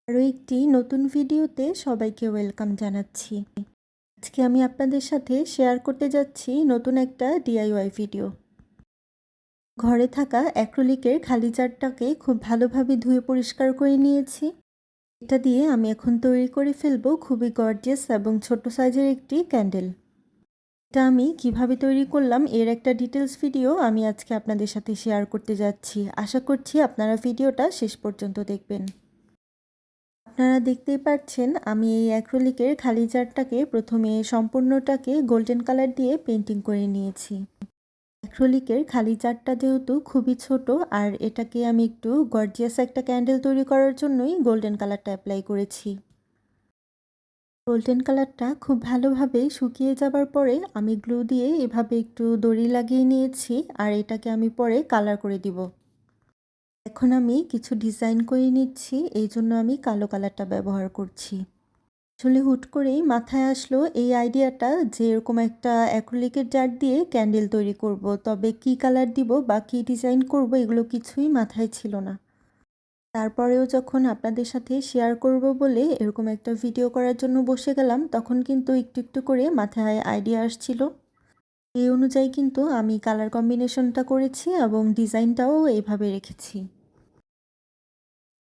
আরও একটি নতুন ভিডিওতে সবাইকে ওয়েলকাম জানাচ্ছি। আজকে আমি আপনাদের সাথে শেয়ার করতে যাচ্ছি নতুন একটা ডিআইওয়াই ভিডিও। ঘরে থাকা অ্যাক্রিলিকের খালি জারটাকে খুব ভালোভাবে ধুয়ে পরিষ্কার করে নিয়েছি। এটা দিয়ে আমি এখন তৈরি করে ফেলবো খুবই গর্জিয়াস এবং ছোট সাইজের একটি ক্যান্ডেল। এটা আমি কিভাবে তৈরি করলাম এর একটা ডিটেলস ভিডিও আমি আজকে আপনাদের সাথে শেয়ার করতে যাচ্ছি। আশা করছি আপনারা ভিডিওটা শেষ পর্যন্ত দেখবেন। আপনারা দেখতেই পাচ্ছেন আমি এই অ্যাক্রিলিকের খালি জারটাকে প্রথমে সম্পূর্ণটাকে গোল্ডেন কালার দিয়ে পেন্টিং করে নিয়েছি। অ্যাক্রিলিকের খালি জারটা যেহেতু খুবই ছোট আর এটাকে আমি একটু গর্জিয়াস একটা ক্যান্ডেল তৈরি করার জন্যই গোল্ডেন কালারটা অ্যাপ্লাই করেছি। গোল্ডেন কালারটা খুব ভালোভাবে শুকিয়ে যাবার পরে আমি গ্লু দিয়ে এভাবে একটু দড়ি লাগিয়ে নিয়েছি আর এটাকে আমি পরে কালার করে দিব। এখন আমি কিছু ডিজাইন করে নিচ্ছি, এই জন্য আমি কালো কালারটা ব্যবহার করছি। আসলে হুট করেই মাথায় আসলো এই আইডিয়াটা যে এরকম একটা অ্যাক্রিলিকের জার দিয়ে ক্যান্ডেল তৈরি করব, তবে কি কালার দিব বা কী ডিজাইন করব এগুলো কিছুই মাথায় ছিল না। তারপরেও যখন আপনাদের সাথে শেয়ার করব বলে এরকম একটা ভিডিও করার জন্য বসে গেলাম, তখন কিন্তু একটু একটু করে মাথায় আইডিয়া আসছিল। এই অনুযায়ী কিন্তু আমি কালার কম্বিনেশনটা করেছি এবং ডিজাইনটাও এইভাবে রেখেছি।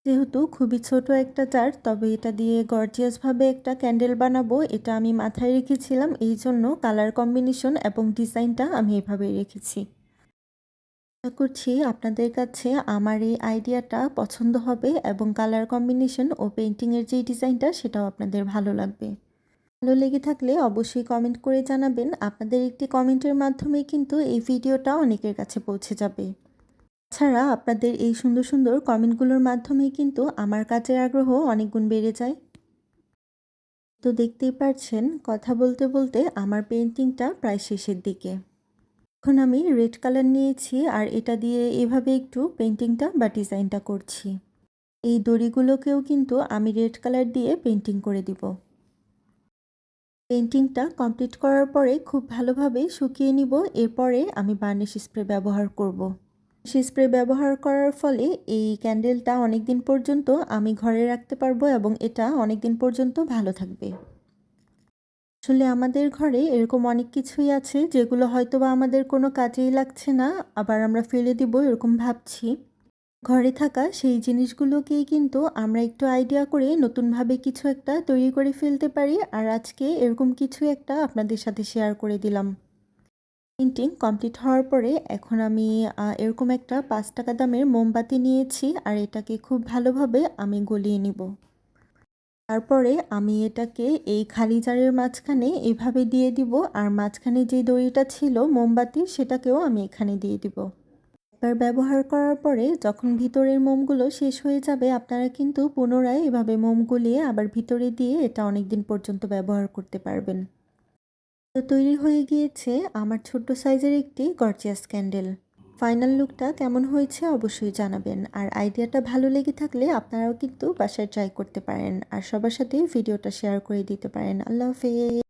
যেহেতু খুবই ছোট একটা জার, তবে এটা দিয়ে গর্জিয়াসভাবে একটা ক্যান্ডেল বানাবো এটা আমি মাথায় রেখেছিলাম, এই জন্য কালার কম্বিনেশন এবং ডিজাইনটা আমি এভাবেই রেখেছি। আশা করছি আপনাদের কাছে আমার এই আইডিয়াটা পছন্দ হবে এবং কালার কম্বিনেশন ও পেইন্টিংয়ের যে ডিজাইনটা সেটাও আপনাদের ভালো লাগবে। ভালো লেগে থাকলে অবশ্যই কমেন্ট করে জানাবেন। আপনাদের একটি কমেন্টের মাধ্যমেই কিন্তু এই ভিডিওটা অনেকের কাছে পৌঁছে যাবে। ছাড়া আপনাদের এই সুন্দর সুন্দর কমেন্টগুলোর মাধ্যমেই কিন্তু আমার কাজের আগ্রহ অনেক গুণ বেড়ে যায়। তো দেখতেই পারছেন কথা বলতে বলতে আমার পেইন্টিংটা প্রায় শেষের দিকে। এখন আমি রেড কালার নিয়েছি আর এটা দিয়ে এভাবে একটু পেইন্টিংটা বা ডিজাইনটা করছি। এই দড়িগুলোকেও কিন্তু আমি রেড কালার দিয়ে পেইন্টিং করে দিব। পেইন্টিংটা কমপ্লিট করার পরে খুব ভালোভাবে শুকিয়ে নিব, এরপরে আমি বার্নিশ স্প্রে ব্যবহার করব। স্প্রে ব্যবহার করার ফলে এই ক্যান্ডেলটা অনেক দিন পর্যন্ত আমি ঘরে রাখতে পারবো এবং এটা অনেক দিন পর্যন্ত ভালো থাকবে। আসলে আমাদের ঘরে এরকম অনেক কিছুই আছে যেগুলো হয়তোবা আমাদের কোনো কাজেই লাগছে না, আবার আমরা ফেলে দিব এরকম ভাবছি। ঘরে থাকা সেই জিনিসগুলোকেই কিন্তু আমরা একটু আইডিয়া করে নতুনভাবে কিছু একটা তৈরি করে ফেলতে পারি, আর আজকে এরকম কিছু একটা আপনাদের সাথে শেয়ার করে দিলাম। পেইন্টিং কমপ্লিট হওয়ার পরে এখন আমি এরকম একটা ৫ টাকা দামের মোমবাতি নিয়েছি আর এটাকে খুব ভালোভাবে আমি গলিয়ে নিব। তারপরে আমি এটাকে এই খালি জারের মাঝখানে এভাবে দিয়ে দিব আর মাঝখানে যে দড়িটা ছিল মোমবাতির সেটাকেও আমি এখানে দিয়ে দিব। একবার ব্যবহার করার পরে যখন ভিতরের মোমগুলো শেষ হয়ে যাবে আপনারা কিন্তু পুনরায় এভাবে মোম গলিয়ে আবার ভিতরে দিয়ে এটা অনেক দিন পর্যন্ত ব্যবহার করতে পারবেন। তো তৈরি হয়ে গিয়েছে আমার ছোট্ট সাইজের একটি গর্জিয়াস ক্যান্ডেল। ফাইনাল লুকটা কেমন হয়েছে অবশ্যই জানাবেন, আর আইডিয়াটা ভালো লেগে থাকলে আপনারাও কিন্তু বাসায় ট্রাই করতে পারেন আর সবার সাথে ভিডিওটা শেয়ার করে দিতে পারেন। আল্লাহ হাফেজ।